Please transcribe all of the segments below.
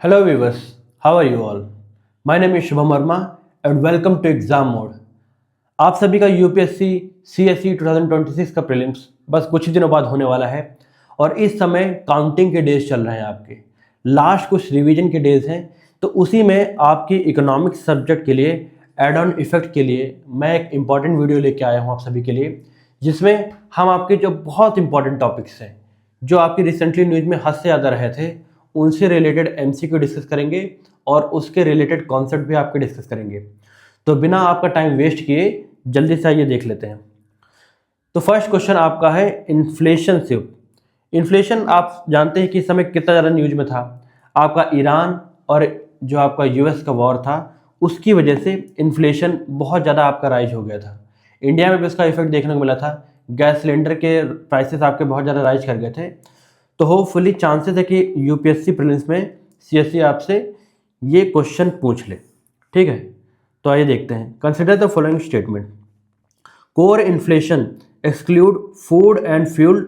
Hello viewers, how are you all? My name is Shubham Verma and welcome to exam mode. आप सभी का UPSC CSE 2026 का prelims बस कुछ ही दिनों बाद होने वाला है और इस समय काउंटिंग के डेज चल रहे हैं आपके लास्ट कुछ रिवीजन के डेज हैं। तो उसी में आपकी इकोनॉमिक्स सब्जेक्ट के लिए एड ऑन इफेक्ट के लिए मैं एक इम्पॉर्टेंट वीडियो लेके आया हूँ आप सभी के लिए, जिसमें हम आपके जो बहुत इंपॉर्टेंट टॉपिक्स हैं जो आपकी रिसेंटली न्यूज़ में हद से ज़्यादा रहे थे उनसे रिलेटेड एमसीक्यू डिस्कस करेंगे और उसके रिलेटेड कॉन्सेप्ट भी आपके डिस्कस करेंगे। तो बिना आपका टाइम वेस्ट किए जल्दी से आइए देख लेते हैं। तो फर्स्ट क्वेश्चन आपका है इन्फ्लेशन से। इन्फ्लेशन आप जानते हैं कि इस समय कितना ज़्यादा न्यूज में था। आपका ईरान और जो आपका यूएस का वॉर था उसकी वजह से इन्फ्लेशन बहुत ज़्यादा आपका राइज हो गया था। इंडिया में भी उसका इफेक्ट देखने को मिला था। गैस सिलेंडर के प्राइसेस आपके बहुत ज़्यादा राइज कर गए थे। तो होपफुली चांसेस है कि यूपीएससी प्रीलिम्स में सीएसई आपसे ये क्वेश्चन पूछ ले। ठीक है, तो आइए देखते हैं। Consider the following statement. Core inflation exclude food and fuel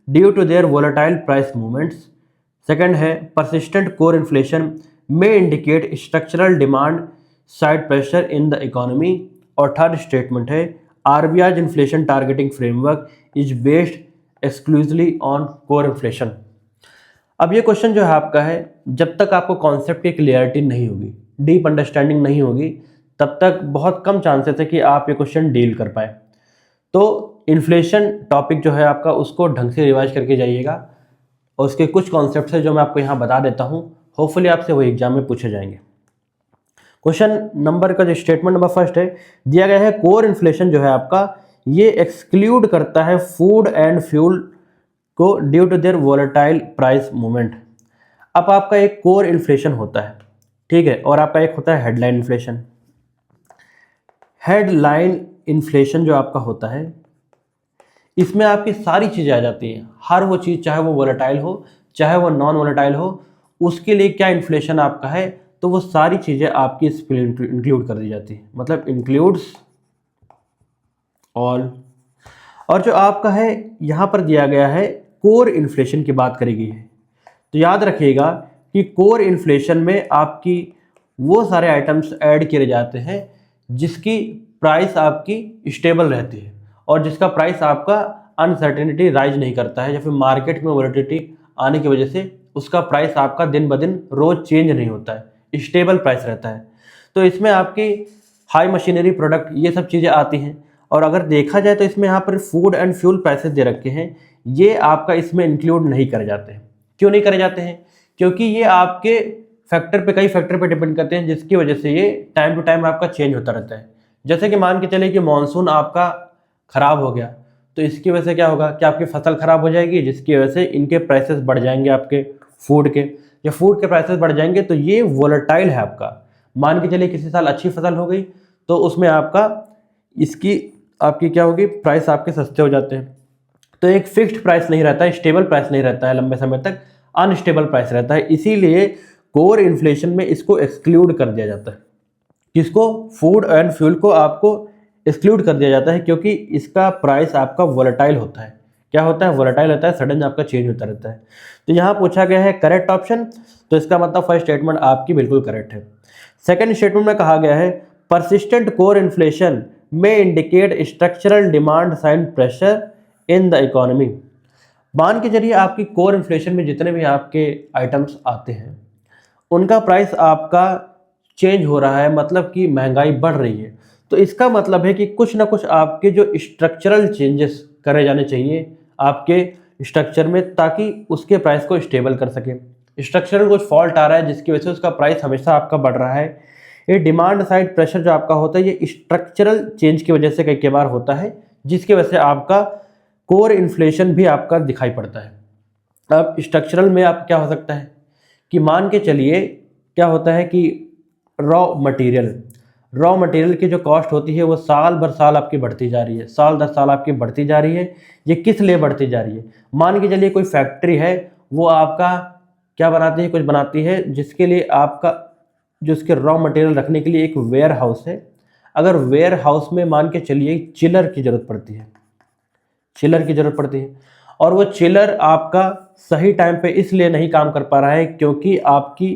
due to their volatile price movements. Second है परसिस्टेंट कोर इन्फ्लेशन में indicate structural demand side pressure in the economy. और थर्ड स्टेटमेंट है RBI inflation targeting framework is based exclusively on core inflation. अब ये question जो है आपका है, जब तक आपको कॉन्सेप्ट की क्लियरिटी नहीं होगी, डीप अंडरस्टैंडिंग नहीं होगी, तब तक बहुत कम चांसेस है कि आप ये क्वेश्चन डील कर पाए। तो इन्फ्लेशन टॉपिक जो है आपका उसको ढंग से रिवाइज करके जाइएगा और उसके कुछ कॉन्सेप्ट्स है जो मैं आपको यहाँ बता देता हूँ। होपफुली आपसे वही एग्जाम में पूछे जाएंगे। क्वेश्चन नंबर का जो स्टेटमेंट नंबर फर्स्ट है दिया गया है, कोर इन्फ्लेशन जो है आपका ये एक्सक्लूड करता है फूड एंड फ्यूल को due to their volatile price movement. अब आपका एक कोर इन्फ्लेशन होता है, ठीक है, और आपका एक होता है हेडलाइन इन्फ्लेशन। हेडलाइन इन्फ्लेशन जो आपका होता है इसमें आपकी सारी चीज़ें आ जाती हैं, हर वो चीज़ चाहे वो वोलेटाइल हो चाहे वो नॉन वोलेटाइल हो, उसके लिए क्या इन्फ्लेशन आपका है तो वो सारी चीज़ें आपकी इस पर इंक्लूड कर दी जाती है, मतलब इंक्लूड्स ऑल। और जो आपका है यहाँ पर दिया गया है कोर इन्फ्लेशन की बात करी गई है। तो याद रखिएगा कि कोर इन्फ्लेशन में आपकी वो सारे आइटम्स ऐड किए जाते हैं जिसकी प्राइस आपकी स्टेबल रहती है और जिसका प्राइस आपका अनसर्टेनिटी राइज नहीं करता है या फिर मार्केट में वोलेटिलिटी आने की वजह से उसका प्राइस आपका दिन ब दिन रोज चेंज नहीं होता है, स्टेबल प्राइस रहता है। तो इसमें आपकी हाई मशीनरी प्रोडक्ट ये सब चीज़ें आती हैं। और अगर देखा जाए तो इसमें यहाँ पर फूड एंड फ्यूल प्राइसेस दे रखे हैं, ये आपका इसमें इंक्लूड नहीं करे जाते हैं। क्यों नहीं करे जाते हैं? क्योंकि ये आपके कई फैक्टर पे डिपेंड करते हैं, जिसकी वजह से ये टाइम टू टाइम आपका चेंज होता रहता है। जैसे कि मान के चले कि मानसून आपका खराब हो गया तो इसकी वजह से क्या होगा कि आपकी फसल खराब हो जाएगी, जिसकी वजह से इनके प्राइसेस बढ़ जाएंगे। आपके फूड के जब फूड के प्राइसेस बढ़ जाएंगे तो ये वोलेटाइल है आपका। मान के चलिए किसी साल अच्छी फसल हो गई तो उसमें आपकी क्या होगी, प्राइस आपके सस्ते हो जाते हैं। तो एक फिक्स्ड प्राइस नहीं रहता है, स्टेबल प्राइस नहीं रहता है, लंबे समय तक अनस्टेबल प्राइस रहता है। इसीलिए कोर इन्फ्लेशन में इसको एक्सक्लूड कर दिया जाता है। किसको? फूड एंड फ्यूल को आपको एक्सक्लूड कर दिया जाता है, क्योंकि इसका प्राइस आपका वोलेटाइल होता है। क्या होता है? वोलेटाइल होता है, सडन आपका चेंज होता रहता है। तो यहाँ पूछा गया है करेक्ट ऑप्शन, तो इसका मतलब फर्स्ट स्टेटमेंट आपकी बिल्कुल करेक्ट है। सेकेंड स्टेटमेंट में कहा गया है परसिस्टेंट कोर इन्फ्लेशन में indicate structural demand side pressure in the economy. मान के जरिए आपकी कोर इन्फ्लेशन में जितने भी आपके आइटम्स आते हैं उनका प्राइस आपका चेंज हो रहा है, मतलब कि महंगाई बढ़ रही है। तो इसका मतलब है कि कुछ ना कुछ आपके जो स्ट्रक्चरल चेंजेस करे जाने चाहिए आपके स्ट्रक्चर में, ताकि उसके प्राइस को स्टेबल कर सके। स्ट्रक्चरल कुछ फॉल्ट आ रहा है जिसकी वजह से उसका प्राइस हमेशा आपका बढ़ रहा है। ये डिमांड साइड प्रेशर जो आपका होता है ये स्ट्रक्चरल चेंज की वजह से कई बार होता है, जिसकी वजह से आपका कोर इन्फ्लेशन भी आपका दिखाई पड़ता है। अब स्ट्रक्चरल में आप क्या हो सकता है कि मान के चलिए क्या होता है कि रॉ मटेरियल की जो कॉस्ट होती है वो साल भर साल आपकी बढ़ती जा रही है, साल दर साल आपकी बढ़ती जा रही है। ये किस लिए बढ़ती जा रही है? मान के चलिए कोई फैक्ट्री है, वो आपका क्या बनाती है, कुछ बनाती है जिसके लिए आपका जो उसके रॉ मटेरियल रखने के लिए एक वेयर हाउस है। अगर वेयर हाउस में मान के चलिए चिलर की ज़रूरत पड़ती है और वो चिलर आपका सही टाइम पे इसलिए नहीं काम कर पा रहा है क्योंकि आपकी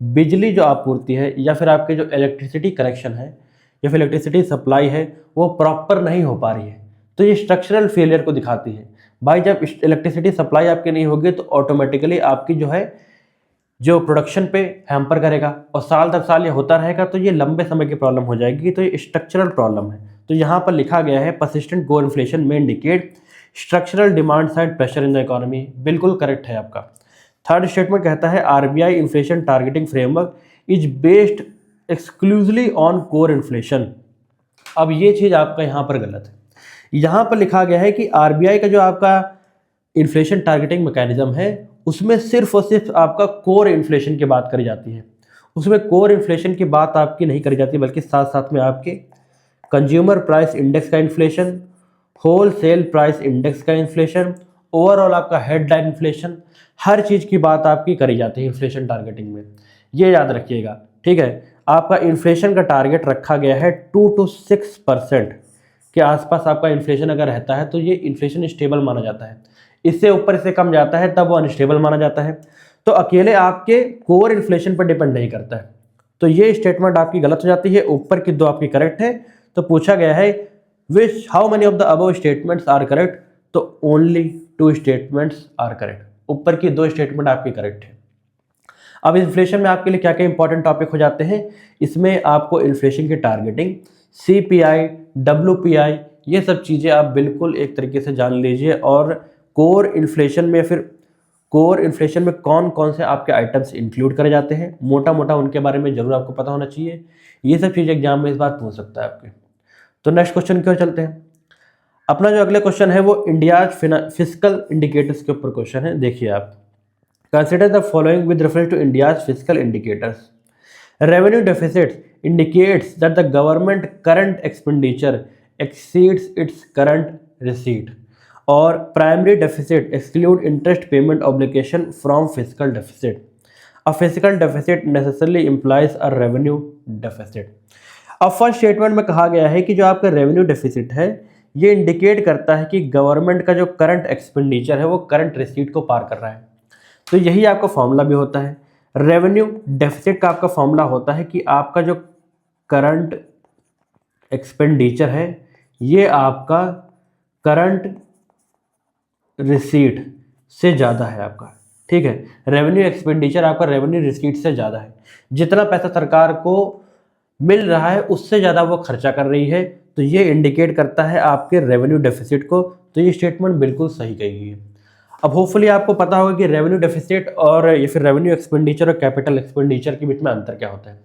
बिजली जो आपूर्ति है या फिर आपके जो इलेक्ट्रिसिटी कनेक्शन है या फिर इलेक्ट्रिसिटी सप्लाई है वो प्रॉपर नहीं हो पा रही है, तो ये स्ट्रक्चरल फेलियर को दिखाती है। भाई जब इलेक्ट्रिसिटी सप्लाई आपकी नहीं होगी तो ऑटोमेटिकली आपकी जो प्रोडक्शन पे हैम्पर करेगा, और साल दर साल ये होता रहेगा तो ये लंबे समय की प्रॉब्लम हो जाएगी। तो ये स्ट्रक्चरल प्रॉब्लम है। तो यहाँ पर लिखा गया है परसिस्टेंट कोर इन्फ्लेशन में indicate structural demand side pressure in the economy. बिल्कुल करेक्ट है आपका। थर्ड स्टेटमेंट कहता है RBI inflation targeting framework is based exclusively on core inflation. अब ये चीज़ आपका यहाँ पर गलत है। यहाँ पर लिखा गया है कि आरबीआई का जो आपका इन्फ्लेशन टारगेटिंग मैकेनिज्म है उसमें सिर्फ और सिर्फ आपका कोर इन्फ्लेशन की बात करी जाती है। उसमें कोर इन्फ्लेशन की बात आपकी नहीं करी जाती, बल्कि साथ साथ में आपके कंज्यूमर प्राइस इंडेक्स का inflation, wholesale price index का इन्फ्लेशन, ओवरऑल आपका हेडलाइन इन्फ्लेशन, हर चीज़ की बात आपकी करी जाती है इन्फ्लेशन टारगेटिंग में। ये याद रखिएगा, ठीक है। आपका इन्फ्लेशन का टारगेट रखा गया है 2 to 6% के आसपास। आपका इन्फ्लेशन अगर रहता है तो ये इन्फ्लेशन स्टेबल माना जाता है। इससे ऊपर से कम जाता है तब वो अनस्टेबल माना जाता है। तो अकेले आपके कोर इन्फ्लेशन पर डिपेंड नहीं करता है। तो ये स्टेटमेंट आपकी गलत हो जाती है। ऊपर की दो आपकी करेक्ट है। तो पूछा गया है which how many of the above statements are correct, तो ओनली 2 स्टेटमेंट्स आर करेक्ट। ऊपर की 2 स्टेटमेंट आपकी करेक्ट है। अब इन्फ्लेशन में आपके लिए क्या क्या इंपॉर्टेंट टॉपिक हो जाते हैं, इसमें आपको इन्फ्लेशन की टारगेटिंग, सीपीआई, डब्ल्यूपीआई, ये सब चीज़ें आप बिल्कुल एक तरीके से जान लीजिए। और कोर इन्फ्लेशन में कौन कौन से आपके आइटम्स इंक्लूड करे जाते हैं, मोटा मोटा उनके बारे में जरूर आपको पता होना चाहिए। ये सब चीज़ एग्जाम में इस बार पूछ सकता है आपके। तो नेक्स्ट क्वेश्चन की ओर चलते हैं। अपना जो अगले क्वेश्चन है वो इंडियाज फिस्कल इंडिकेटर्स के ऊपर क्वेश्चन है। देखिए आप, consider the following with reference to India's fiscal indicators. Revenue deficit indicates that the government current expenditure exceeds its current receipt, और primary deficit exclude interest payment obligation from fiscal deficit. A fiscal deficit necessarily implies a revenue deficit. अब first statement में कहा गया है कि जो आपका revenue deficit है ये इंडिकेट करता है कि गवर्नमेंट का जो करंट एक्सपेंडिचर है वो करंट रिसीट को पार कर रहा है। तो यही आपका फॉर्मूला भी होता है। रेवेन्यू डेफिसिट का आपका फॉर्मूला होता है कि आपका जो करंट एक्सपेंडिचर है ये आपका करंट रिसीट से ज़्यादा है आपका, ठीक है। रेवेन्यू एक्सपेंडिचर आपका रेवेन्यू रिसीट से ज़्यादा है। जितना पैसा सरकार को मिल रहा है उससे ज़्यादा वो खर्चा कर रही है, तो ये इंडिकेट करता है आपके रेवेन्यू डेफिसिट को। तो ये स्टेटमेंट बिल्कुल सही कही गई है। अब होपफुली आपको पता होगा कि रेवेन्यू डेफिसिट और या फिर रेवेन्यू एक्सपेंडिचर और कैपिटल एक्सपेंडिचर के बीच में अंतर क्या होता है।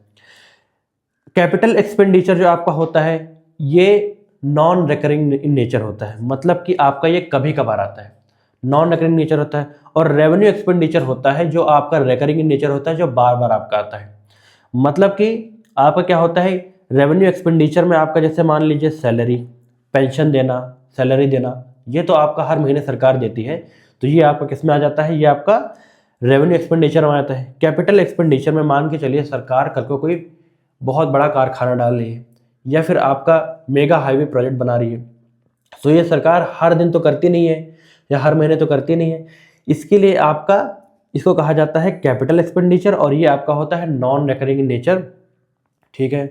कैपिटल एक्सपेंडिचर जो आपका होता है ये नॉन रिकरिंग इन नेचर होता है, मतलब कि आपका ये कभी कभार आता है, नॉन रिकरिंग नेचर होता है। और रेवेन्यू एक्सपेंडिचर होता है जो आपका रिकरिंग इन नेचर होता है, जो बार बार आपका आता है। मतलब कि आपका क्या होता है, रेवेन्यू एक्सपेंडिचर में आपका जैसे मान लीजिए सैलरी, पेंशन देना, सैलरी देना, ये तो आपका हर महीने सरकार देती है, तो ये आपका किस में आ जाता है, ये आपका रेवेन्यू एक्सपेंडिचर में आता है। कैपिटल एक्सपेंडिचर में मान के चलिए सरकार कल को कोई बहुत बड़ा कारखाना डाल रही है या फिर आपका मेगा हाईवे प्रोजेक्ट बना रही है, तो ये सरकार हर दिन तो करती नहीं है या हर महीने तो करती नहीं है। इसके लिए आपका इसको कहा जाता है कैपिटल एक्सपेंडिचर, और ये आपका होता है नॉन रिकरिंग इन नेचर, ठीक है।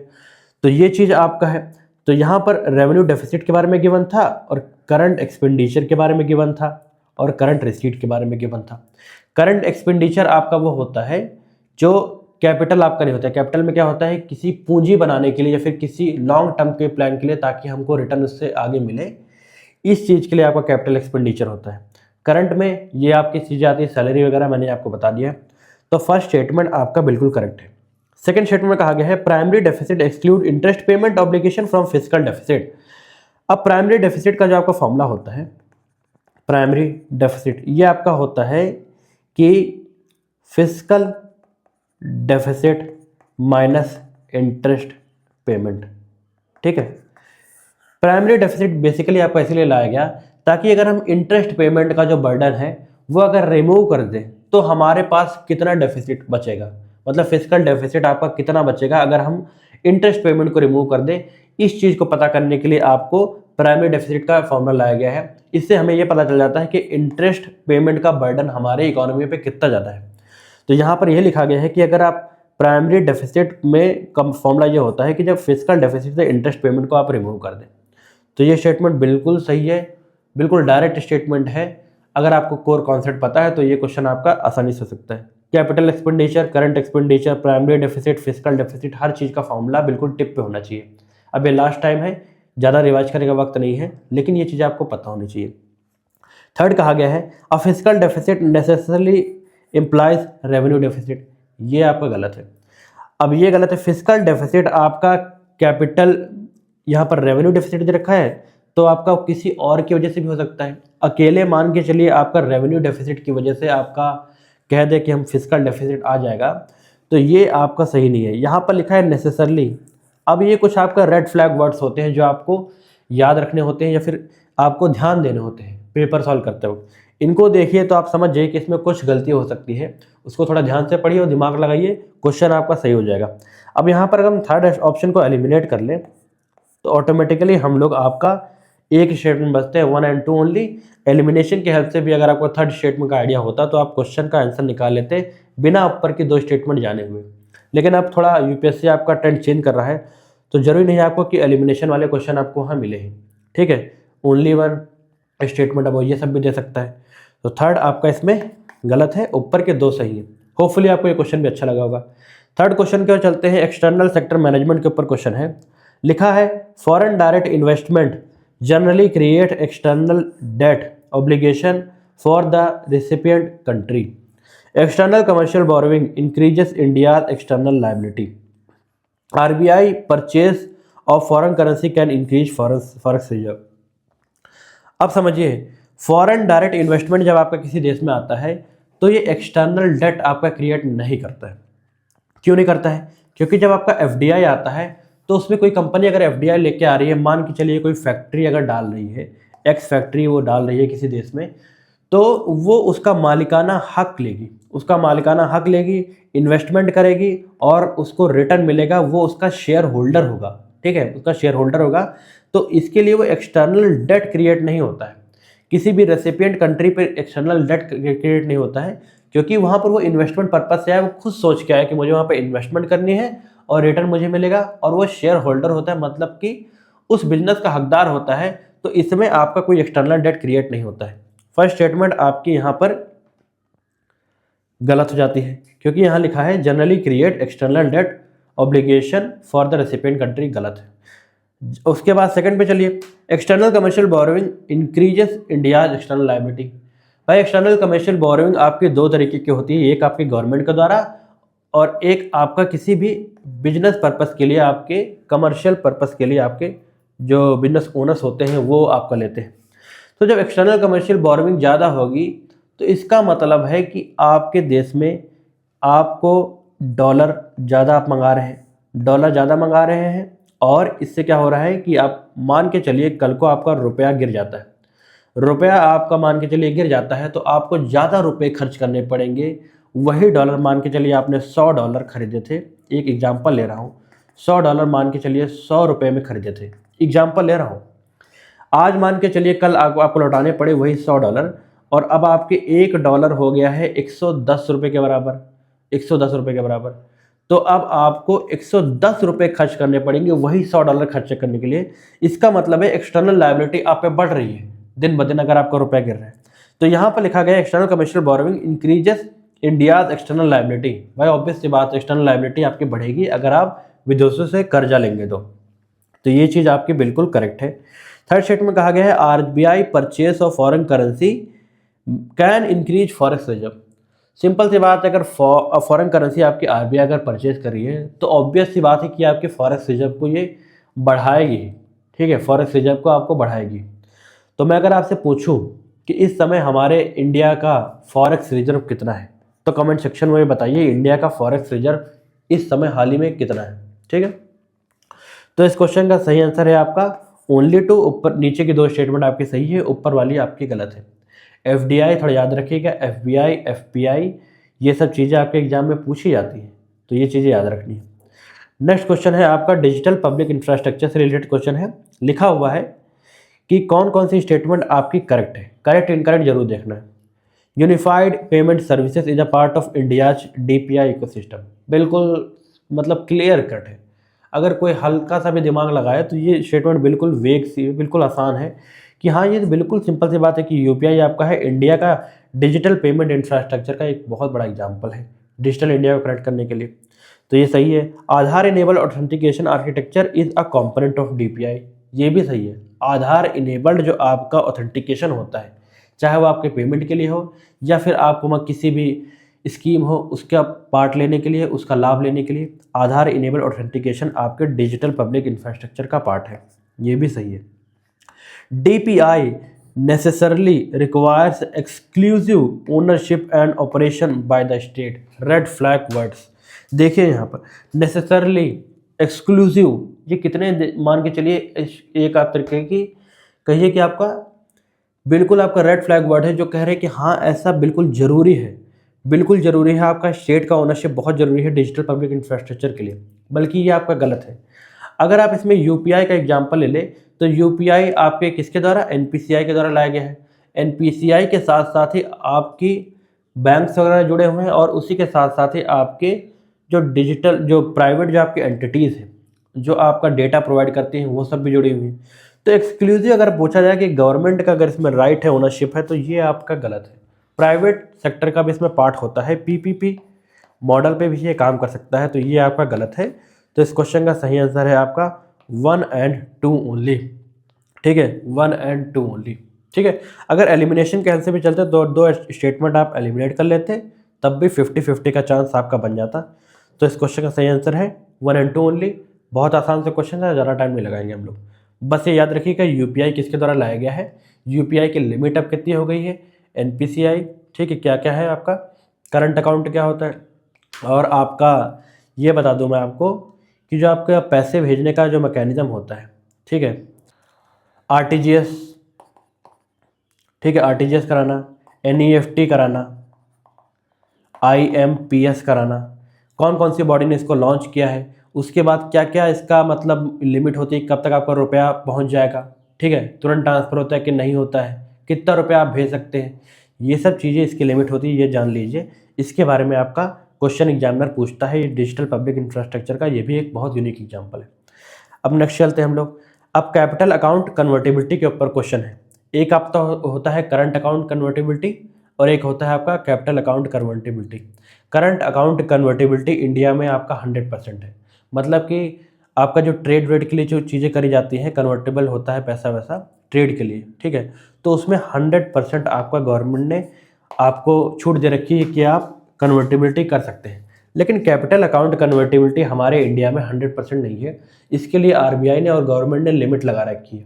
तो ये चीज़ आपका है। तो यहाँ पर रेवेन्यू डेफिसिट के बारे में गिवन था और करंट एक्सपेंडिचर के बारे में गिवन था और करंट रिसीट के बारे में गिवन था। करंट एक्सपेंडिचर आपका वो होता है जो कैपिटल आपका नहीं होता है। कैपिटल में क्या होता है, किसी पूंजी बनाने के लिए या फिर किसी लॉन्ग टर्म के प्लान के लिए, ताकि हमको रिटर्न उससे आगे मिले, इस चीज़ के लिए आपका कैपिटल एक्सपेंडिचर होता है। करंट में ये आपकी चीज़ें आती है, सैलरी वगैरह, मैंने आपको बता दिया। तो फर्स्ट स्टेटमेंट आपका बिल्कुल करेक्ट है। सेकंड स्टेटमेंट में कहा गया है primary deficit exclude interest payment obligation from fiscal deficit. अब प्राइमरी डेफिसिट का जो आपका फॉर्मूला होता है, प्राइमरी डेफिसिट ये आपका होता है कि fiscal deficit minus interest payment, ठीक है। प्राइमरी डेफिसिट बेसिकली आपको इसलिए लाया गया ताकि अगर हम इंटरेस्ट पेमेंट का जो बर्डन है वो अगर रिमूव कर दें तो हमारे पास कितना डेफिसिट बचेगा, मतलब फिस्कल डेफिसिट आपका कितना बचेगा अगर हम इंटरेस्ट पेमेंट को रिमूव कर दें। इस चीज़ को पता करने के लिए आपको प्राइमरी डेफिसिट का फॉर्मूला लाया गया है। इससे हमें यह पता चल जाता है कि इंटरेस्ट पेमेंट का बर्डन हमारे इकोनॉमी पे कितना ज़्यादा है। तो यहाँ पर यह लिखा गया है कि अगर आप प्राइमरी डेफिसिट में कम फॉर्मूला ये होता है कि जब फिजिकल डेफिसिट से इंटरेस्ट पेमेंट को आप रिमूव कर दें। तो ये स्टेटमेंट बिल्कुल सही है, बिल्कुल डायरेक्ट स्टेटमेंट है। अगर आपको कोर कॉन्सेप्ट पता है तो ये क्वेश्चन आपका आसानी से हो सकता है। Capital expenditure, current expenditure, primary deficit, physical deficit, हर चीज़ का फॉर्मूला बिल्कुल टिप पे होना चाहिए। अब ये लास्ट टाइम है, ज़्यादा रिवाइज करने का वक्त नहीं है, लेकिन ये चीज़ें आपको पता होनी चाहिए। थर्ड कहा गया है a physical deficit necessarily implies revenue deficit. ये आपका गलत है। अब ये गलत है, फिजिकल डेफिसिट आपका कैपिटल, यहाँ पर रेवेन्यू डेफिसिट दे रखा है तो आपका किसी और की वजह से भी हो सकता है। अकेले मान के चलिए आपका रेवेन्यू डेफिसिट की वजह से आपका कह दे कि हम फिजिकल डेफिसिट आ जाएगा, तो ये आपका सही नहीं है। यहाँ पर लिखा है नेसेसरली। अब ये कुछ आपका रेड फ्लैग वर्ड्स होते हैं जो आपको याद रखने होते हैं या फिर आपको ध्यान देने होते हैं पेपर सॉल्व करते वक्त। इनको देखिए तो आप समझ जाइए कि इसमें कुछ गलती हो सकती है, उसको थोड़ा ध्यान से पढ़िए और दिमाग लगाइए, क्वेश्चन आपका सही हो जाएगा। अब यहाँ पर अगर हम थर्ड ऑप्शन को एलिमिनेट कर लें तो ऑटोमेटिकली हम लोग आपका एक स्टेटमेंट बचते हैं 1 and 2 ओनली। एलिमिनेशन की हेल्प से भी अगर आपको थर्ड स्टेटमेंट का आइडिया होता तो आप क्वेश्चन का आंसर निकाल लेते बिना ऊपर की 2 स्टेटमेंट जाने हुए। लेकिन अब थोड़ा यूपीएससी आपका ट्रेंड चेंज कर रहा है, तो जरूरी नहीं है आपको कि एलिमिनेशन वाले क्वेश्चन आपको वहाँ मिले ही, ठीक है। ओनली 1 स्टेटमेंट अब वो ये सब भी दे सकता है। तो थर्ड आपका इसमें गलत है, ऊपर के 2 सही है। होपफुली आपको ये क्वेश्चन भी अच्छा लगा होगा। थर्ड क्वेश्चन की ओर चलते हैं। एक्सटर्नल सेक्टर मैनेजमेंट के ऊपर क्वेश्चन है। लिखा है foreign direct investment generally create external debt obligation for the recipient country. External commercial borrowing increases India external liability. RBI purchase of foreign currency can increase forex reserve. अब समझिए, foreign direct investment जब आपका किसी देश में आता है तो ये एक्सटर्नल डेट आपका क्रिएट नहीं करता है। क्यों नहीं करता है? क्योंकि जब आपका एफडीआई आता है तो उसमें कोई कंपनी अगर एफडीआई लेके आ रही है, मान के चलिए कोई फैक्ट्री अगर डाल रही है, एक्स फैक्ट्री वो डाल रही है किसी देश में, तो वो उसका मालिकाना हक लेगी, उसका मालिकाना हक लेगी, इन्वेस्टमेंट करेगी और उसको रिटर्न मिलेगा, वो उसका शेयर होल्डर होगा, ठीक है, उसका शेयर होल्डर होगा। तो इसके लिए वो एक्सटर्नल डेट क्रिएट नहीं होता है। किसी भी रेसिपिएंट कंट्री पे एक्सटर्नल डेट क्रिएट नहीं होता है, क्योंकि वहाँ पर वो इन्वेस्टमेंट पर्पज से आया, वो खुद सोच के आया कि मुझे वहाँ पे इन्वेस्टमेंट करनी है और रिटर्न मुझे मिलेगा, और वो शेयर होल्डर होता है, मतलब कि उस बिजनेस का हकदार होता है। तो इसमें आपका कोई एक्सटर्नल डेट क्रिएट नहीं होता है। फर्स्ट स्टेटमेंट आपकी यहाँ पर गलत हो जाती है, क्योंकि यहाँ लिखा है generally create external debt obligation for the recipient country, गलत है। उसके बाद सेकंड पे चलिए, external commercial borrowing increases India's external liability. भाई एक्सटर्नल कमर्शियल बोरोइंग आपकी 2 तरीके की होती है, एक आपके गवर्नमेंट के द्वारा और एक आपका किसी भी बिजनेस पर्पस के लिए, आपके कमर्शियल पर्पस के लिए आपके जो बिजनेस ओनर्स होते हैं वो आपका लेते हैं। तो जब एक्सटर्नल कमर्शियल बोरोइंग ज़्यादा होगी तो इसका मतलब है कि आपके देश में आपको डॉलर ज़्यादा आप मंगा रहे हैं, डॉलर ज़्यादा मंगा रहे हैं, और इससे क्या हो रहा है कि आप मान के चलिए कल को आपका रुपया गिर जाता है, रुपया आपका मान के चलिए गिर जाता है तो आपको ज़्यादा रुपए खर्च करने पड़ेंगे। वही डॉलर मान के चलिए आपने $100 खरीदे थे, एक एग्जांपल ले रहा हूँ, $100 मान के चलिए 100 रुपये में खरीदे थे, एग्जांपल ले रहा हूँ। आज मान के चलिए कल आपको लौटाने पड़े वही $100, और अब आपके $1 हो गया है 110 रुपये के बराबर, 110 रुपये के बराबर। तो अब आपको 110 रुपये खर्च करने पड़ेंगे वही $100 खर्च करने के लिए। इसका मतलब है एक्सटर्नल लायबिलिटी आप पे बढ़ रही है दिन ब दिन अगर आपका रुपया गिर रहा है। तो यहाँ पर लिखा गया external commercial borrowing increases India's external liability. भाई ऑब्वियस सी बात, एक्सटर्नल लायबिलिटी आपकी बढ़ेगी अगर आप विदेशों से कर्जा लेंगे तो ये चीज़ आपकी बिल्कुल करेक्ट है। थर्ड स्टेटमेंट कहा गया है RBI purchase of foreign currency can increase forex reserve. Simple सी बात है, अगर फॉरेन करेंसी आपकी आरबीआई अगर परचेज कर रही है तो ऑब्वियस सी बात है कि आपके फॉरेक्स रिजर्व को ये बढ़ाएगी, ठीक है, फॉरेक्स रिजर्व को आपको बढ़ाएगी। तो मैं अगर आपसे पूछूं कि इस समय हमारे इंडिया का फॉरेक्स रिजर्व कितना है, तो कमेंट सेक्शन में बताइए इंडिया का फॉरेक्स रिजर्व इस समय हाल ही में कितना है, ठीक है। तो इस क्वेश्चन का सही आंसर है आपका ओनली 2। ऊपर नीचे की 2 स्टेटमेंट आपकी सही है, ऊपर वाली आपकी गलत है। एफडीआई थोड़ा याद रखिएगा, एफबीआई, एफपीआई, ये सब चीज़ें आपके एग्जाम में पूछी जाती हैं, तो ये चीज़ें याद रखनी है। नेक्स्ट क्वेश्चन है आपका डिजिटल पब्लिक इंफ्रास्ट्रक्चर से रिलेटेड क्वेश्चन है। लिखा हुआ है कि कौन कौन सी स्टेटमेंट आपकी करेक्ट है, करेक्ट इनकरेक्ट जरूर देखना है। Unified payment services is a part of India's DPI ecosystem. बिल्कुल मतलब क्लियर कट है। अगर कोई हल्का सा भी दिमाग लगाए तो ये स्टेटमेंट बिल्कुल वेग सी, बिल्कुल आसान है कि हाँ, ये बिल्कुल सिंपल सी बात है कि यूपीआई आपका है इंडिया का डिजिटल पेमेंट इंफ्रास्ट्रक्चर का एक बहुत बड़ा एग्जाम्पल है डिजिटल इंडिया को कनेक्ट करने के लिए। तो ये सही है। Aadhaar enabled authentication architecture is a component of DPI, ये भी सही है। आधार इनेबल्ड जो आपका ऑथेंटिकेशन होता है, चाहे वो आपके पेमेंट के लिए हो या फिर आपको किसी भी स्कीम हो उसका पार्ट लेने के लिए, उसका लाभ लेने के लिए, आधार इनेबल ऑथेंटिकेशन आपके डिजिटल पब्लिक इंफ्रास्ट्रक्चर का पार्ट है, ये भी सही है। DPI necessarily requires exclusive ownership and operation by the state. Red flag words देखिए यहाँ पर, नेसेसरली, एक्सक्लूसिव, ये कितने मान के चलिए एक आप तरीके की कहिए कि आपका बिल्कुल आपका रेड फ्लैग वर्ड है जो कह रहे हैं कि हाँ ऐसा बिल्कुल ज़रूरी है, बिल्कुल ज़रूरी है, आपका स्टेट का ओनरशिप बहुत ज़रूरी है डिजिटल पब्लिक इंफ्रास्ट्रक्चर के लिए, बल्कि ये आपका गलत है। अगर आप इसमें यूपीआई का एग्जांपल ले लें तो यूपीआई आपके किसके द्वारा, एनपीसीआई के द्वारा लाया गया है। एनपीसीआई के साथ साथ ही आपकी बैंक्स वगैरह जुड़े हुए हैं और उसी के साथ साथ ही आपके जो डिजिटल जो प्राइवेट जो आपकी एंटिटीज़ हैं जो आपका डेटा प्रोवाइड करती हैं वो सब भी जुड़ी हुई हैं। तो एक्सक्लूसिव अगर पूछा जाए कि गवर्नमेंट का अगर इसमें राइट है, ओनरशिप है, तो ये आपका गलत है। प्राइवेट सेक्टर का भी इसमें पार्ट होता है, पीपीपी मॉडल पे भी ये काम कर सकता है, तो ये आपका गलत है। तो इस क्वेश्चन का सही आंसर है आपका 1 and 2 ओनली। ठीक है, 1 and 2 ओनली। ठीक है, अगर एलिमिनेशन के आंसर भी चलते तो दो स्टेटमेंट आप एलिमिनेट कर लेते तब भी 50-50 का चांस आपका बन जाता। तो इस क्वेश्चन का सही आंसर है 1 and 2 ओनली। बहुत आसान से क्वेश्चन है, ज़्यादा टाइम नहीं लगाएंगे हम लोग। बस ये याद रखिएगा यूपीआई किसके द्वारा लाया गया है, यूपीआई की लिमिट अब कितनी हो गई है, एनपीसीआई, ठीक है, क्या क्या है आपका, करंट अकाउंट क्या होता है, और आपका ये बता दूं मैं आपको कि जो आपका पैसे भेजने का जो मैकेनिज़्म होता है, ठीक है, आरटीजीएस, ठीक है, आरटीजीएस कराना, एनईएफटी कराना, आईएमपीएस कराना, कौन कौन सी बॉडी ने इसको लॉन्च किया है, उसके बाद क्या क्या इसका मतलब लिमिट होती है, कब तक आपका रुपया पहुंच जाएगा, ठीक है, तुरंत ट्रांसफ़र होता है कि नहीं होता है, कितना रुपया आप भेज सकते हैं, ये सब चीज़ें इसकी लिमिट होती है, ये जान लीजिए। इसके बारे में आपका क्वेश्चन एग्जामिनर पूछता है। ये डिजिटल पब्लिक इंफ्रास्ट्रक्चर का ये भी एक बहुत यूनिक एग्जाम्पल है। अब नेक्स्ट चलते हैं हम लोग। अब कैपिटल अकाउंट कन्वर्टेबिलिटी के ऊपर क्वेश्चन है। एक आपका होता है करंट अकाउंट कन्वर्टेबिलिटी और एक होता है आपका capital account convertibility. Current account convertibility India में आपका 100% है, मतलब कि आपका जो ट्रेड वेड के लिए जो चीज़ें करी जाती हैं, कन्वर्टेबल होता है पैसा वैसा ट्रेड के लिए, ठीक है, तो उसमें 100% आपका गवर्नमेंट ने आपको छूट दे रखी है कि आप कन्वर्टेबिलिटी कर सकते हैं। लेकिन कैपिटल अकाउंट कन्वर्टेबिलिटी हमारे इंडिया में 100% नहीं है। इसके लिए आरबीआई ने और गवर्नमेंट ने लिमिट लगा रखी है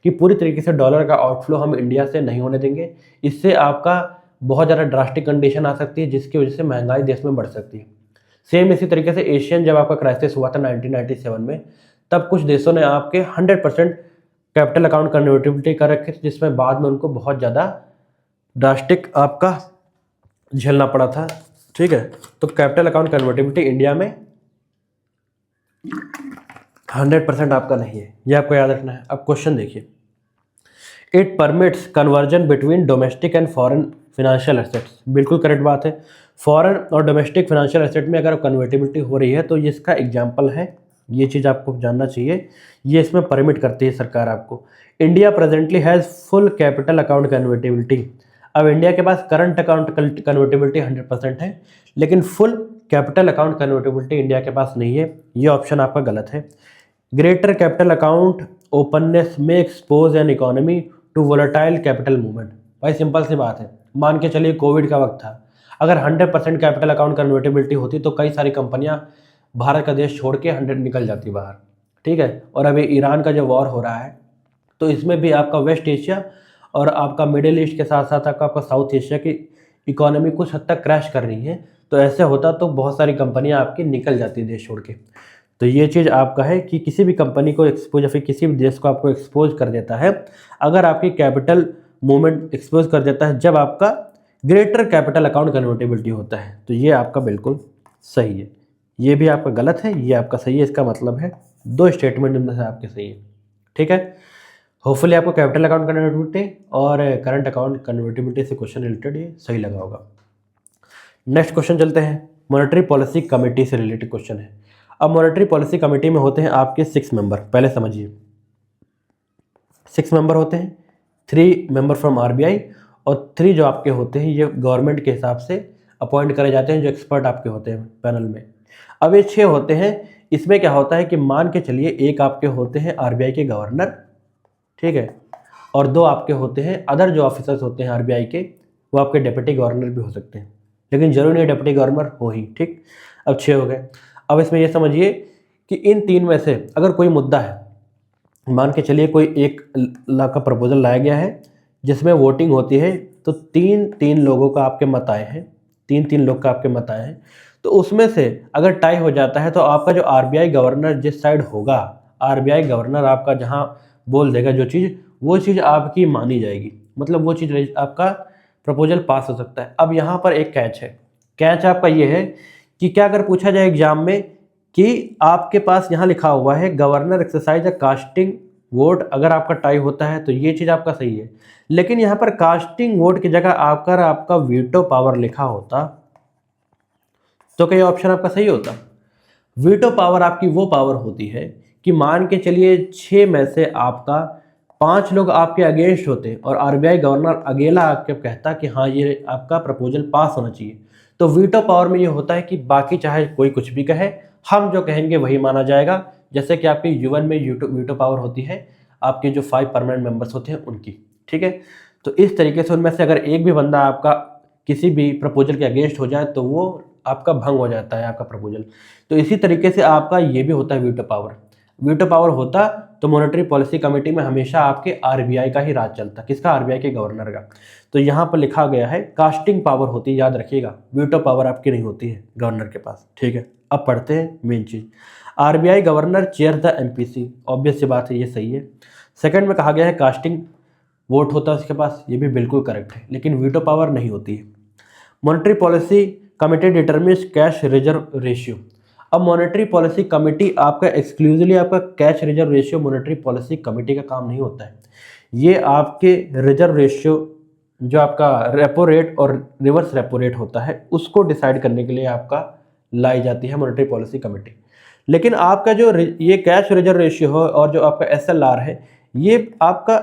कि पूरी तरीके से डॉलर का आउटफ्लो हम इंडिया से नहीं होने देंगे। इससे आपका बहुत ज़्यादा ड्रास्टिक कंडीशन आ सकती है जिसकी वजह से महंगाई देश में बढ़ सकती है। सेम इसी तरीके से एशियन जब आपका क्राइसिस हुआ था 1997 में, तब कुछ देशों ने आपके 100% कैपिटल अकाउंट कन्वर्टेबिलिटी कर रखे थे, जिसमें बाद में उनको बहुत ज़्यादा ड्रास्टिक आपका झेलना पड़ा था। ठीक है, तो कैपिटल अकाउंट कन्वर्टेबिलिटी इंडिया में 100% आपका नहीं है, ये आपको याद रखना है। अब क्वेश्चन देखिए, it permits conversion between domestic and foreign financial assets. बिल्कुल करेक्ट बात है। फॉरेन और डोमेस्टिक फिनेंशियल एसेट में अगर कन्वर्टेबिलिटी हो रही है तो ये इसका एग्जाम्पल है, ये चीज़ आपको जानना चाहिए। ये इसमें परमिट करती है सरकार आपको। India presently has full capital account convertibility. अब इंडिया के पास करंट अकाउंट कन्वर्टेबिलिटी 100% है, लेकिन full capital account convertibility India के पास नहीं है। ये ऑप्शन आपका गलत है। ग्रेटर कैपिटल अकाउंट ओपननेस में expose an economy to volatile capital movement. भाई सिंपल सी बात है, मान के चलिए कोविड का वक्त था, अगर 100% कैपिटल अकाउंट कन्वर्टेबिलिटी होती तो कई सारी कंपनियां भारत का देश छोड़ के 100 निकल जाती बाहर। ठीक है, और अभी ईरान का जो वॉर हो रहा है तो इसमें भी आपका वेस्ट एशिया और आपका मिडिल ईस्ट के साथ साथ आपका साउथ एशिया की इकोनॉमी कुछ हद तक क्रैश कर रही है। तो ऐसे होता तो बहुत सारी कंपनियां आपकी निकल जाती देश छोड़ के। तो ये चीज़ आपका है कि किसी भी कंपनी को एक्सपोज या फिर किसी भी देश को आपको एक्सपोज कर देता है अगर आपकी कैपिटल मूवमेंट एक्सपोज कर देता है जब आपका ग्रेटर कैपिटल अकाउंट कन्वर्टेबिलिटी होता है। तो ये आपका बिल्कुल सही है, ये भी आपका गलत है, ये आपका सही है। इसका मतलब है दो स्टेटमेंट इनमें से आपके सही है। ठीक है, होपफुली आपको कैपिटल अकाउंट कन्वर्टिबिलिटी और करंट अकाउंट कन्वर्टिबिलिटी से क्वेश्चन रिलेटेड ये सही लगा होगा। नेक्स्ट क्वेश्चन चलते हैं, मॉनेटरी पॉलिसी कमेटी से रिलेटेड क्वेश्चन है। अब मॉनेटरी पॉलिसी कमेटी में होते हैं आपके 6 मेंबर, पहले समझिए 6 मेंबर होते हैं, 3 मेंबर फ्रॉम आरबीआई और 3 जो आपके होते हैं ये गवर्नमेंट के हिसाब से अपॉइंट करे जाते हैं, जो एक्सपर्ट आपके होते हैं पैनल में। अब ये 6 होते हैं, इसमें क्या होता है कि मान के चलिए एक आपके होते हैं आरबीआई के गवर्नर, ठीक है, और 2 आपके होते हैं अदर जो ऑफिसर्स होते हैं आरबीआई के, वो आपके डिप्टी गवर्नर भी हो सकते हैं, लेकिन जरूरी नहीं डिप्टी गवर्नर हो ही, ठीक। अब 6 हो गए। अब इसमें ये समझिए कि इन 3 में से अगर कोई मुद्दा है, मान के चलिए कोई 1 लाख का प्रपोजल लाया गया है जिसमें वोटिंग होती है, तो 3 लोगों का आपके मत आए हैं, 3 लोग का आपके मत आए हैं, तो उसमें से अगर टाई हो जाता है तो आपका जो आरबीआई गवर्नर जिस साइड होगा, आरबीआई गवर्नर आपका जहां बोल देगा जो चीज़, वो चीज़ आपकी मानी जाएगी, मतलब वो चीज़ आपका प्रपोजल पास हो सकता है। अब यहाँ पर एक कैच है, कैच आपका ये है कि क्या अगर पूछा जाए एग्जाम में कि आपके पास यहाँ लिखा हुआ है गवर्नर एक्सरसाइज अ कास्टिंग वोट, अगर आपका टाई होता है तो ये चीज़ आपका सही है, लेकिन यहाँ पर कास्टिंग वोट की जगह आपका वीटो पावर लिखा होता तो क्या ऑप्शन आपका सही होता? वीटो पावर आपकी वो पावर होती है कि मान के चलिए 6 में से आपका 5 लोग आपके अगेंस्ट होते और आरबीआई गवर्नर अकेला आपके कहता कि हाँ ये आपका प्रपोजल पास होना चाहिए, तो वीटो पावर में ये होता है कि बाकी चाहे कोई कुछ भी कहे, हम जो कहेंगे वही माना जाएगा। जैसे कि आपके यूएन में वीटो पावर होती है आपके जो 5 परमानेंट मेंबर्स होते हैं उनकी, ठीक है। तो इस तरीके से उनमें से अगर एक भी बंदा आपका किसी भी प्रपोजल के अगेंस्ट हो जाए तो वो आपका भंग हो जाता है आपका प्रपोजल। तो इसी तरीके से आपका ये भी होता है वीटो पावर। वीटो पावर होता तो मॉनेटरी पॉलिसी कमेटी में हमेशा आपके आरबीआई का ही राज चलता, किसका? आरबीआई के गवर्नर का। तो यहाँ पर लिखा गया है कास्टिंग पावर होती है, याद रखिएगा, वीटो पावर आपकी नहीं होती है गवर्नर के पास, ठीक है। अब पढ़ते हैं मेन चीज, RBI governor chair the MPC, obvious सी बात है ये सही है। सेकंड में कहा गया है कास्टिंग वोट होता है उसके पास, ये भी बिल्कुल करेक्ट है, लेकिन वीटो पावर नहीं होती है। Monetary policy committee determines cash reserve ratio. अब मॉनेटरी पॉलिसी कमेटी आपका एक्सक्लूसिवली आपका cash reserve ratio monetary policy committee का काम नहीं होता है, ये आपके रिजर्व रेशियो जो आपका रेपो रेट और रिवर्स रेपो रेट होता है उसको डिसाइड करने के लिए आपका लाई जाती है मॉनेटरी पॉलिसी कमेटी। लेकिन आपका जो ये कैश रिजर्व रेशियो है और जो आपका एसएलआर है, ये आपका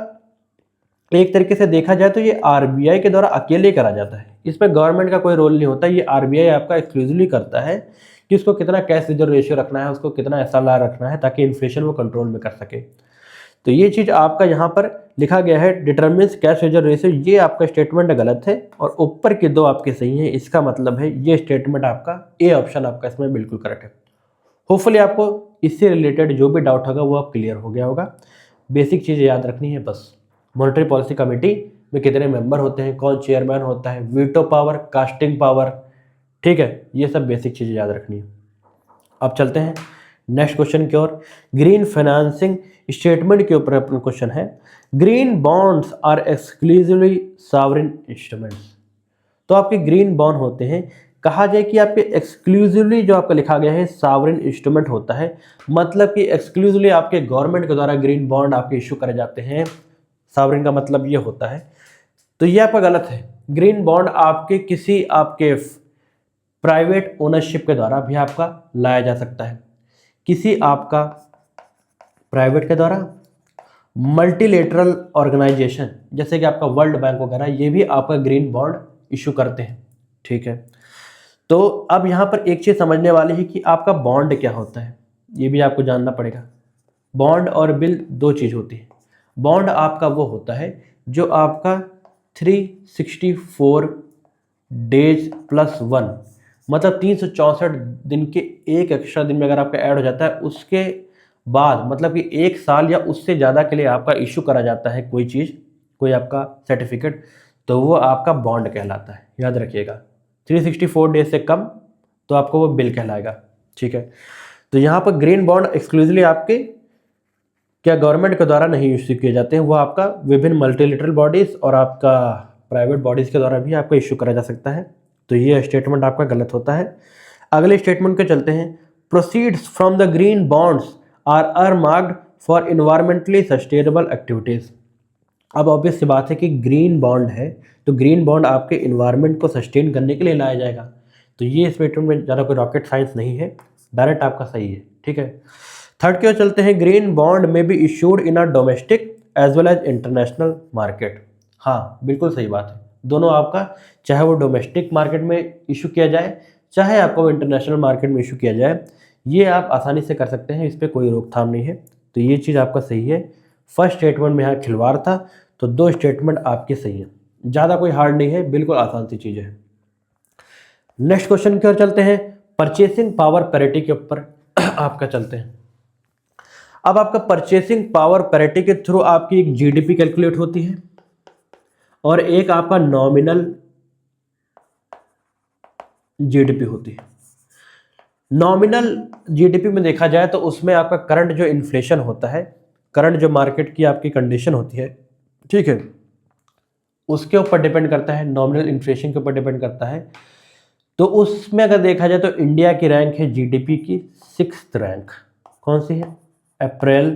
एक तरीके से देखा जाए तो ये आरबीआई के द्वारा अकेले करा जाता है, इसमें गवर्नमेंट का कोई रोल नहीं होता, ये आरबीआई आपका एक्सक्लूसिवली करता है कि उसको कितना कैश रिजर्व रेशियो रखना है, उसको कितना एसएलआर रखना है ताकि इन्फ्लेशन वो कंट्रोल में कर सके। तो ये चीज़ आपका यहाँ पर लिखा गया है डिटरमिन्स कैश रिजर्व रेशियो, ये आपका स्टेटमेंट गलत है और ऊपर के 2 आपके सही हैं, इसका मतलब है ये स्टेटमेंट आपका ए ऑप्शन आपका इसमें बिल्कुल करेक्ट है। होपफुली आपको इससे रिलेटेड जो भी डाउट होगा वो आप क्लियर हो गया होगा। बेसिक चीज़ याद रखनी है बस, मॉनेटरी पॉलिसी कमेटी में कितने मेंबर होते हैं, कौन चेयरमैन होता है, वीटो पावर, कास्टिंग पावर, ठीक है, ये सब बेसिक चीज़ें याद रखनी है। अब चलते हैं नेक्स्ट क्वेश्चन की ओर, ग्रीन फाइनेंसिंग स्टेटमेंट के ऊपर अपना क्वेश्चन है, green bonds are exclusively sovereign instruments. तो आपके ग्रीन बॉन्ड होते हैं, कहा जाए कि आपके एक्सक्लूसिवली जो आपका लिखा गया है सॉवरेन इंस्ट्रूमेंट होता है, मतलब कि एक्सक्लूसिवली आपके गवर्नमेंट के द्वारा ग्रीन बॉन्ड आपके इशू करे जाते हैं, सॉवरेन का मतलब ये होता है। तो ये आपका गलत है, ग्रीन बॉन्ड आपके किसी आपके प्राइवेट ओनरशिप के द्वारा भी आपका लाया जा सकता है, किसी आपका प्राइवेट के द्वारा, मल्टीलेटरल ऑर्गेनाइजेशन जैसे कि आपका वर्ल्ड बैंक वगैरह, ये भी आपका ग्रीन बॉन्ड इशू करते हैं, ठीक है। तो अब यहाँ पर एक चीज़ समझने वाली है कि आपका बॉन्ड क्या होता है, ये भी आपको जानना पड़ेगा। बॉन्ड और बिल 2 चीज़ होती है। बॉन्ड आपका वो होता है जो आपका 364 डेज प्लस 1, मतलब 364 दिन के एक एक्स्ट्रा दिन में अगर आपका ऐड हो जाता है उसके बाद, मतलब कि 1 साल या उससे ज़्यादा के लिए आपका इशू करा जाता है कोई चीज़, कोई आपका सर्टिफिकेट, तो वो आपका बॉन्ड कहलाता है, याद रखिएगा। 364 डेज से कम तो आपको वो बिल कहलाएगा, ठीक है। तो यहाँ पर ग्रीन बॉन्ड एक्सक्लूसिवली आपके क्या गवर्नमेंट के द्वारा नहीं इशू किए जाते हैं, वो आपका विभिन्न मल्टीलेटरल बॉडीज़ और आपका प्राइवेट बॉडीज़ के द्वारा भी आपका इशू करा जा सकता है। तो ये स्टेटमेंट आपका गलत होता है। अगले स्टेटमेंट के चलते हैं, proceeds from the green bonds are marked for environmentally sustainable activities. अब ऑब्वियस सी बात है कि ग्रीन बॉन्ड है, तो ग्रीन बॉन्ड आपके इन्वायरमेंट को सस्टेन करने के लिए लाया जाएगा। तो ये स्टेटमेंट में ज़्यादा कोई रॉकेट साइंस नहीं है, डायरेक्ट आपका सही है। ठीक है, थर्ड की ओर चलते हैं। ग्रीन बॉन्ड में be issued in a domestic as well as international market. हाँ, बिल्कुल सही बात है, दोनों आपका, चाहे वो डोमेस्टिक मार्केट में इशू किया जाए, चाहे आपको इंटरनेशनल मार्केट में इशू किया जाए, ये आप आसानी से कर सकते हैं, इस पर कोई रोकथाम नहीं है। तो ये चीज़ आपका सही है। फर्स्ट स्टेटमेंट में यहाँ खिलवाड़ था, तो दो स्टेटमेंट आपके सही हैं, ज़्यादा कोई हार्ड नहीं है, बिल्कुल आसान सी चीज़ है। नेक्स्ट क्वेश्चन की ओर चलते हैं। परचेसिंग पावर पैरिटी के ऊपर आपका चलते हैं। अब आपका परचेसिंग पावर पैरिटी के थ्रू आपकी एक जीडीपी कैलकुलेट होती है और एक आपका नॉमिनल जीडीपी होती है। नॉमिनल जीडीपी में देखा जाए तो उसमें आपका करंट जो इन्फ्लेशन होता है, करंट जो मार्केट की आपकी कंडीशन होती है, ठीक है, उसके ऊपर डिपेंड करता है, नॉमिनल इन्फ्लेशन के ऊपर डिपेंड करता है। तो उसमें अगर देखा जाए तो इंडिया की रैंक है जीडीपी की 6th रैंक। कौन सी है? अप्रैल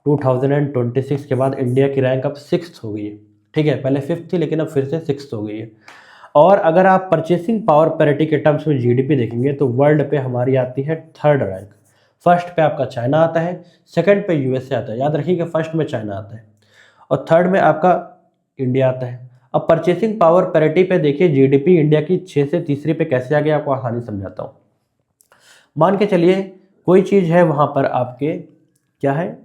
2026 के बाद इंडिया की रैंक अब 6th हो गई है। ठीक है, पहले 5th थी लेकिन अब फिर से 6th हो गई है। और अगर आप परचेसिंग पावर पैरिटी के टर्म्स में जीडीपी देखेंगे तो वर्ल्ड पे हमारी आती है 3rd रैंक। फर्स्ट पे आपका चाइना आता है, सेकंड पे यूएसए आता है, याद रखिएगा फर्स्ट में चाइना आता है और थर्ड में आपका इंडिया आता है। अब परचेसिंग पावर पैरिटी पे देखिए जीडीपी इंडिया की 6 से तीसरी पे कैसे आ गया, आपको आसानी समझाता हूँ। मान के चलिए कोई चीज़ है वहाँ पर आपके, क्या है,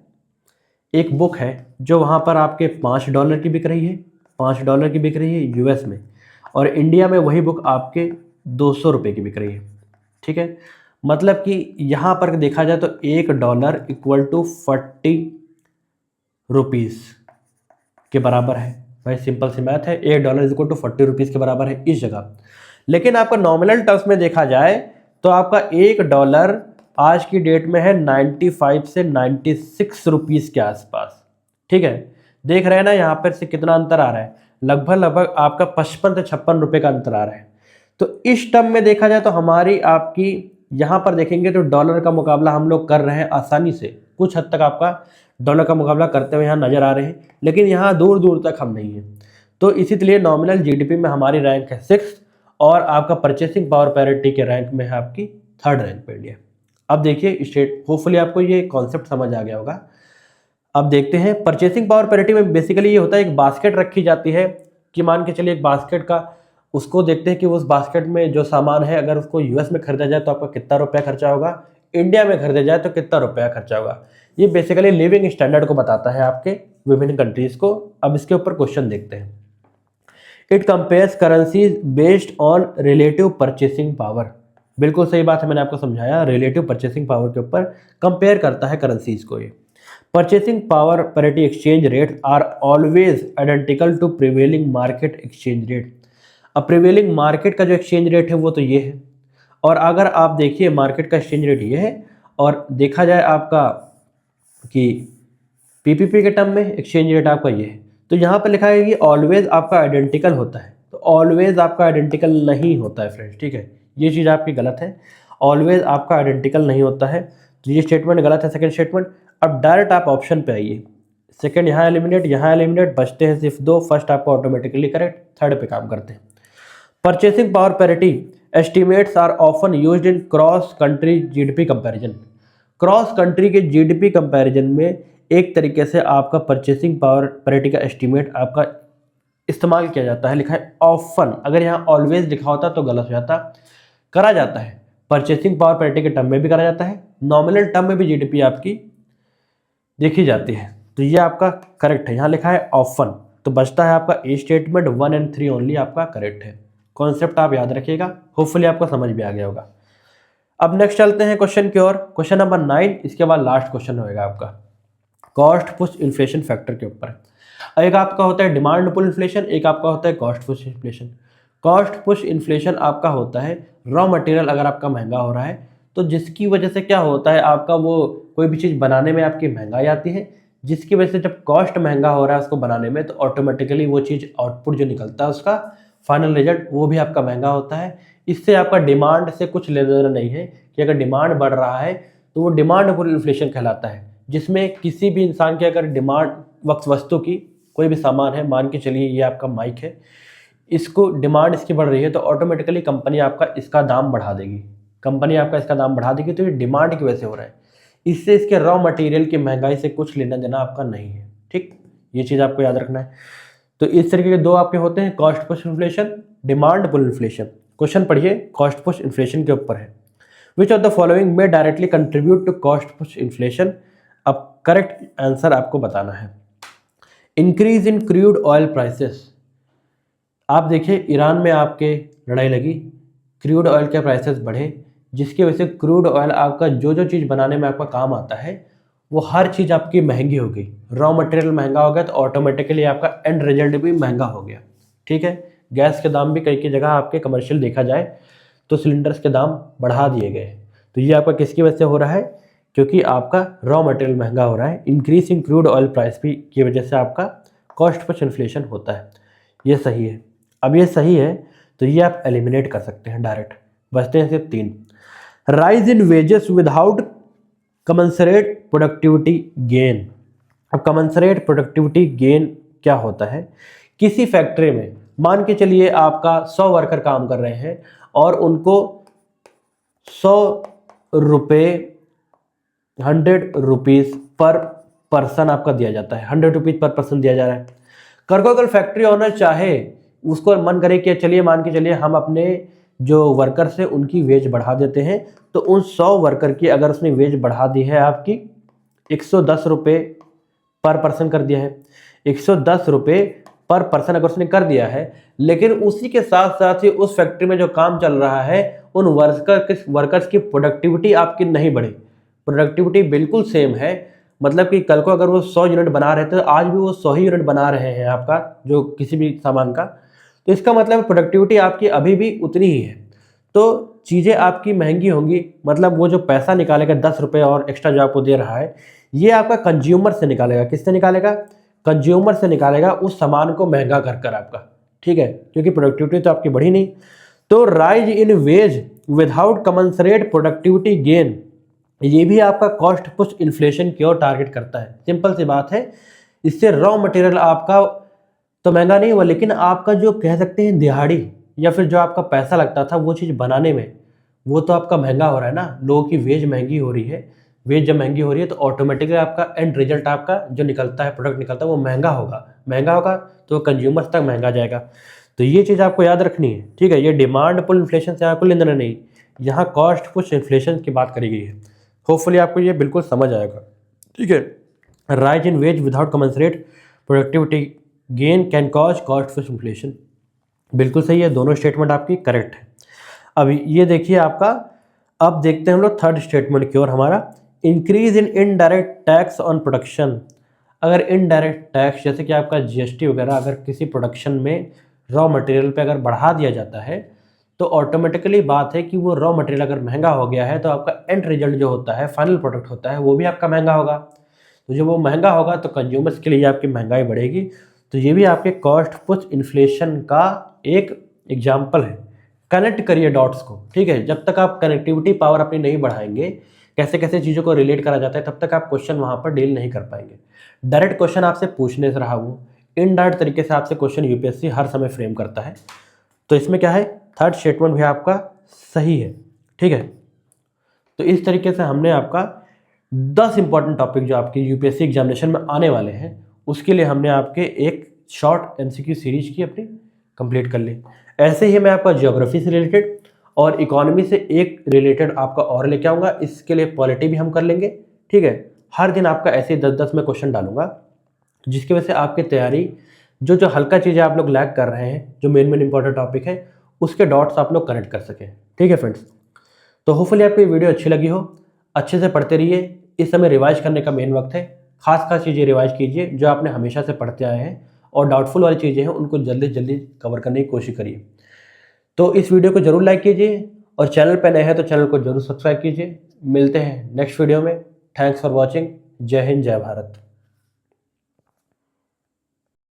एक बुक है जो वहाँ पर आपके $5 की बिक रही है, $5 की बिक रही है यूएस में, और इंडिया में वही बुक आपके 200 रुपये की बिक रही है। ठीक है, मतलब कि यहाँ पर देखा जाए तो $1 इक्वल टू 40 रुपीज़ के बराबर है। भाई सिंपल सी मैथ है, $1 इक्वल टू 40 रुपीज़ के बराबर है इस जगह। लेकिन आपका नॉमिनल टर्म्स में देखा जाए तो आपका $1 आज की डेट में है 95 से 96 रुपीज़ के आसपास। ठीक है, देख रहे हैं ना यहाँ पर से कितना अंतर आ रहा है, लगभग आपका 55 से 56 रुपये का अंतर आ रहा है। तो इस टर्म में देखा जाए तो हमारी आपकी यहाँ पर देखेंगे तो डॉलर का मुकाबला हम लोग कर रहे हैं आसानी से, कुछ हद तक आपका डॉलर का मुकाबला करते हुए यहाँ नज़र आ रहे हैं, लेकिन यहाँ दूर दूर तक हम नहीं हैं। तो इसीलिए नॉमिनल जीडीपी में हमारी रैंक है 6th और आपका परचेसिंग पावर पैरिटी के रैंक में है आपकी 3rd रैंक पे इंडिया। अब देखिए स्टेट, होपफुली आपको ये कॉन्सेप्ट समझ आ गया होगा। अब देखते हैं परचेसिंग पावर पैरिटी में बेसिकली ये होता है, एक बास्केट रखी जाती है कि मान के चलिए एक बास्केट का, उसको देखते हैं कि उस बास्केट में जो सामान है अगर उसको यूएस में खरीदा जाए तो आपका कितना रुपया खर्चा होगा, इंडिया में खरीदा जाए तो कितना रुपया खर्चा होगा। ये बेसिकली लिविंग स्टैंडर्ड को बताता है आपके विभिन्न कंट्रीज़ को। अब इसके ऊपर क्वेश्चन देखते हैं। It compares currencies based on relative purchasing power. बिल्कुल सही बात है, मैंने आपको समझाया, रिलेटिव परचेसिंग पावर के ऊपर कंपेयर करता है करेंसीज को ये। Purchasing power parity exchange rate are always identical to prevailing market exchange rate. अब प्रिवेलिंग मार्केट का जो एक्सचेंज रेट है वो तो ये है, और अगर आप देखिए मार्केट का एक्सचेंज रेट ये है और देखा जाए आपका कि पीपीपी के टर्म में एक्सचेंज रेट आपका ये है, तो यहाँ पर लिखा है कि ऑलवेज आपका आइडेंटिकल होता है, तो ऑलवेज आपका आइडेंटिकल नहीं होता है फ्रेंड्स। ठीक है, ये चीज़ आपकी गलत है, ऑलवेज आपका आइडेंटिकल नहीं होता है, तो ये स्टेटमेंट गलत है, सेकंड स्टेटमेंट। अब डायरेक्ट आप ऑप्शन पे आइए, सेकंड यहाँ एलिमिनेट, बचते हैं सिर्फ 2, फर्स्ट आपका ऑटोमेटिकली करेक्ट, थर्ड पे काम करते हैं। Purchasing power parity estimates are often used in cross country GDP comparison. Cross country के जीडीपी कंपैरिजन में एक तरीके से आपका परचेसिंग पावर पैरिटी का एस्टिमेट आपका इस्तेमाल किया जाता है। लिखा है ऑफन, अगर यहाँ ऑलवेज लिखा होता तो गलत हो जाता, करा जाता है। परचेसिंग पावर पैरिटी के टर्म में भी करा जाता है, नॉमिनल टर्म में भी जीडीपी आपकी देखी जाती है, तो ये आपका करेक्ट है। यहाँ लिखा है ऑफन, तो बचता है आपका ए स्टेटमेंट, 1 और 3 ओनली आपका करेक्ट है। कॉन्सेप्ट आप याद रखिएगा, होपफुली आपको समझ भी आ गया होगा। अब नेक्स्ट चलते हैं क्वेश्चन की ओर, क्वेश्चन नंबर 9, इसके बाद लास्ट क्वेश्चन होएगा आपका कॉस्ट पुश इन्फ्लेशन फैक्टर के ऊपर। एक आपका होता है डिमांड पुल इन्फ्लेशन, एक आपका होता है cost push inflation. Cost push inflation आपका होता है रॉ मटेरियल अगर आपका महंगा हो रहा है तो जिसकी वजह से क्या होता है आपका, वो कोई भी चीज़ बनाने में आपकी महंगाई आती है, जिसकी वजह से जब कॉस्ट महंगा हो रहा है उसको बनाने में तो ऑटोमेटिकली वो चीज़ आउटपुट जो निकलता है उसका फाइनल रिजल्ट वो भी आपका महंगा होता है। इससे आपका डिमांड से कुछ लेना देना नहीं है कि अगर डिमांड बढ़ रहा है तो वो डिमांड पुल इन्फ्लेशन कहलाता है, जिसमें किसी भी इंसान की अगर डिमांड वस्तु की कोई भी सामान है, मान के चलिए ये आपका माइक है, इसको डिमांड इसकी बढ़ रही है तो ऑटोमेटिकली कंपनी आपका इसका दाम बढ़ा देगी। कंपनी आपका इसका दाम बढ़ा देगी तो ये डिमांड की वजह से हो रहा है। इससे इसके रॉ मटेरियल की महंगाई से कुछ लेना देना आपका नहीं है। ठीक, ये चीज़ आपको याद रखना है। तो इस तरीके के दो आपके होते हैं, cost push inflation, demand pull inflation. Question पढ़िए, कॉस्ट पुश इन्फ्लेशन के ऊपर है। विच ऑफ द फॉलोइंग में directly contribute to cost push inflation. अब करेक्ट आंसर आपको बताना है। Increase in crude oil prices. आप देखिए ईरान में आपके लड़ाई लगी, क्रूड ऑयल के प्राइसेस बढ़े, जिसकी वजह से क्रूड ऑयल आपका जो जो चीज़ बनाने में आपका काम आता है वो हर चीज़ आपकी महंगी हो गई। रॉ मटेरियल महंगा हो गया तो ऑटोमेटिकली आपका एंड रिजल्ट भी महंगा हो गया। ठीक है, गैस के दाम भी कई जगह आपके कमर्शियल देखा जाए तो सिलेंडर्स के दाम बढ़ा दिए गए। तो ये आपका किसकी वजह से हो रहा है? क्योंकि आपका रॉ मटेरियल महंगा हो रहा है। Increase in crude oil price भी की वजह से आपका कॉस्ट पुश इन्फ्लेशन होता है। ये सही है। अब ये सही है तो ये आप एलिमिनेट कर सकते हैं डायरेक्ट। बचते हैं सिर्फ 3। Rise in wages without commensurate productivity gain. अब कमेंसरेट प्रोडक्टिविटी गेन क्या होता है? किसी फैक्ट्री में मान के चलिए आपका 100 वर्कर काम कर रहे हैं और उनको 100 रुपये 100 रुपीज़ पर पर्सन आपका दिया जाता है। 100 रुपीज़ पर पर्सन दिया जा रहा है। अगर फैक्ट्री ओनर चाहे, उसको मन करे कि चलिए मान के चलिए हम अपने जो वर्कर्स हैं उनकी वेज बढ़ा देते हैं, तो उन 100 वर्कर की अगर उसने वेज बढ़ा दी है आपकी 110 रुपये पर पर्सन कर दिया है, 110 रुपये पर पर्सन अगर उसने कर दिया है, लेकिन उसी के साथ साथ ही उस फैक्ट्री में जो काम चल रहा है उन वर्कर्स की प्रोडक्टिविटी आपकी नहीं बढ़ी, प्रोडक्टिविटी बिल्कुल सेम है। मतलब कि कल को अगर वो 100 यूनिट बना रहे थे तो आज भी वो 100 ही यूनिट बना रहे हैं आपका जो किसी भी सामान का, तो इसका मतलब प्रोडक्टिविटी आपकी अभी भी उतनी ही है। तो चीज़ें आपकी महंगी होंगी, मतलब वो जो पैसा निकालेगा 10 रुपये और एक्स्ट्रा जो आपको दे रहा है, ये आपका कंज्यूमर से निकालेगा। किससे निकालेगा? कंज्यूमर से निकालेगा, उस सामान को महंगा कर कर आपका। ठीक है, क्योंकि प्रोडक्टिविटी तो आपकी बढ़ी नहीं। तो rise in wage without commensurate productivity gain, ये भी आपका कॉस्ट पुश इन्फ्लेशन की ओर टारगेट करता है। सिंपल सी बात है, इससे रॉ मटेरियल आपका तो महंगा नहीं हुआ, लेकिन आपका जो कह सकते हैं दिहाड़ी या फिर जो आपका पैसा लगता था वो चीज़ बनाने में, वो तो आपका महंगा हो रहा है ना। लोगों की वेज महंगी हो रही है। वेज जब महंगी हो रही है तो ऑटोमेटिकली आपका एंड रिजल्ट आपका जो निकलता है, प्रोडक्ट निकलता है, वो महंगा होगा। महंगा होगा तो कंज्यूमर्स तक महंगा जाएगा। तो ये चीज़ आपको याद रखनी है। ठीक है, ये डिमांड पुल इन्फ्लेशन से आपको लेना नहीं, यहाँ कॉस्ट पुश इन्फ्लेशन की बात करी गई है। होपफुली आपको ये बिल्कुल समझ आएगा। ठीक है, rise in wage without commensurate productivity gain can cause cost push inflation, बिल्कुल सही है। दोनों स्टेटमेंट आपकी करेक्ट है। अब ये देखिए आपका, अब देखते हैं हम लोग थर्ड स्टेटमेंट की ओर हमारा। Increase in indirect tax on production. अगर इनडायरेक्ट टैक्स जैसे कि आपका जीएसटी वगैरह अगर किसी प्रोडक्शन में रॉ मटेरियल पे अगर बढ़ा दिया जाता है तो ऑटोमेटिकली बात है कि वो रॉ मटेरियल अगर महंगा हो गया है तो आपका एंड रिजल्ट जो होता है, फाइनल प्रोडक्ट होता है, वो भी आपका महंगा होगा। तो जब वो महंगा होगा तो कंज्यूमर्स के लिए आपकी महंगाई बढ़ेगी। तो ये भी आपके कॉस्ट पुश इन्फ्लेशन का एक एग्जाम्पल है। कनेक्ट करिए डॉट्स को। ठीक है, जब तक आप कनेक्टिविटी पावर अपनी नहीं बढ़ाएंगे, कैसे कैसे चीज़ों को रिलेट करा जाता है, तब तक आप क्वेश्चन वहाँ पर डील नहीं कर पाएंगे। डायरेक्ट क्वेश्चन आपसे पूछने से रहा वो, इनडायरेक्ट तरीके से आपसे क्वेश्चन यूपीएससी हर समय फ्रेम करता है। तो इसमें क्या है, थर्ड स्टेटमेंट भी आपका सही है। ठीक है, तो इस तरीके से हमने आपका 10 इंपॉर्टेंट टॉपिक जो आपके यूपीएससी एग्जामिनेशन में आने वाले हैं उसके लिए हमने आपके एक शॉर्ट एमसीक्यू सीरीज की अपनी कंप्लीट कर ली। ऐसे ही मैं आपका ज्योग्राफी से रिलेटेड और इकोनॉमी से एक रिलेटेड आपका और लेके आऊँगा। इसके लिए पॉलिटी भी हम कर लेंगे। ठीक है, हर दिन आपका ऐसे 10-10 में क्वेश्चन डालूंगा, जिसकी वजह से आपकी तैयारी जो हल्का चीज़ें आप लोग लैग कर रहे हैं, जो मेन इंपॉर्टेंट टॉपिक है, उसके डॉट्स आप लोग कनेक्ट कर सकें। ठीक है फ्रेंड्स, तो होपफुली आपको ये वीडियो अच्छी लगी हो। अच्छे से पढ़ते रहिए। इस समय रिवाइज करने का मेन वक्त है। खास चीज़ें रिवाइज कीजिए जो आपने हमेशा से पढ़ते आए हैं, और डाउटफुल वाली चीज़ें हैं उनको जल्दी जल्दी कवर करने की कोशिश करिए। तो इस वीडियो को जरूर लाइक कीजिए, और चैनल पर नए हैं तो चैनल को जरूर सब्सक्राइब कीजिए। मिलते हैं नेक्स्ट वीडियो में। Thanks for watching. जय हिंद, जय भारत।